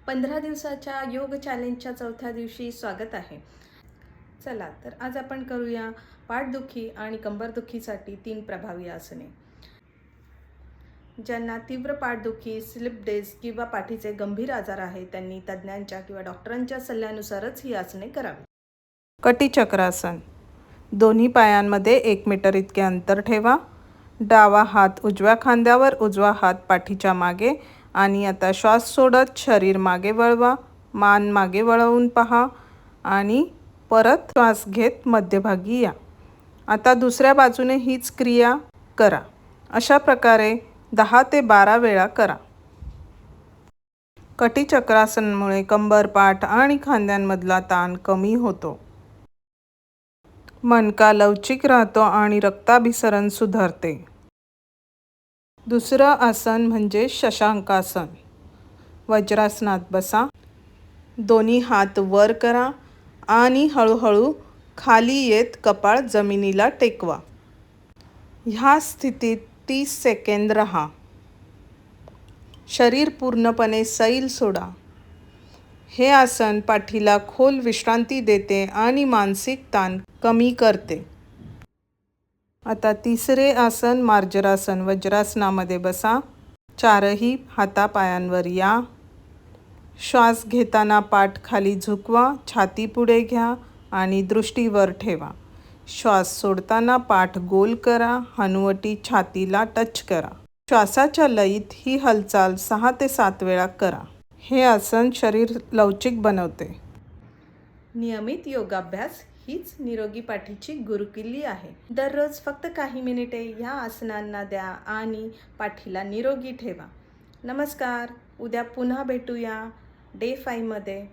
15 दिवसाच्या योग चॅलेंजच्या चौथ्या दिवशी स्वागत आहे. चला तर आज आपण करूया पाठदुखी आणि कंबरदुखीसाठी 3 प्रभावी आसने. ज्यांना तीव्र पाठदुखी, स्लिप डिस्क किंवा पाठीचे गंभीर आजार आहे त्यांनी तज्ज्ञांच्या किंवा डॉक्टरांच्या सल्ल्यानुसारच ही आसने करावी. कटिचक्रासन. दोन्ही पायांमध्ये 1 मीटर इतके अंतर ठेवा. डावा हात उजव्या खांद्यावर, उजवा हात पाठीच्या मागे आणि आता श्वास सोडत शरीर मागे वळवा. मान मागे वळवून पहा आणि परत श्वास घेत मध्यभागी या. आता दुसऱ्या बाजूने हीच क्रिया करा. अशा प्रकारे 10 ते 12 वेळा करा. कटिचक्रासनामुळे कंबर, पाठ आणि खांद्यांमधला ताण कमी होतो. मणका लवचिक राहतो आणि रक्ताभिसरण सुधारते. दुसरं आसन म्हणजे शशांकासन. वज्रासनात बसा. दोन्ही हात वर करा आणि हळूहळू खाली येत कपाळ जमिनीला टेकवा. ह्या स्थितीत 30 सेकंद राहा. शरीर पूर्णपणे सैल सोडा. हे आसन पाठीला खोल विश्रांती देते आणि मानसिक ताण कमी करते. आता तिसरे आसन मार्जरासन. वज्रासनामध्ये बसा. चारही हातापायांवर या. श्वास घेताना पाठ खाली झुकवा, छाती पुढे घ्या आणि दृष्टी वर ठेवा. श्वास सोडताना पाठ गोल करा, हनुवटी छातीला टच करा. श्वासाच्या लयीत ही हालचाल 6 ते 7 वेळा करा. हे आसन शरीर लवचिक बनवते. नियमित योगाभ्यास हीच निरोगी पाठीची गुरुकिल्ली आहे. दररोज फक्त काही मिनिटे ह्या आसनांना द्या आणि पाठीला निरोगी ठेवा. नमस्कार. उद्या पुन्हा भेटूया डे 5 मध्ये.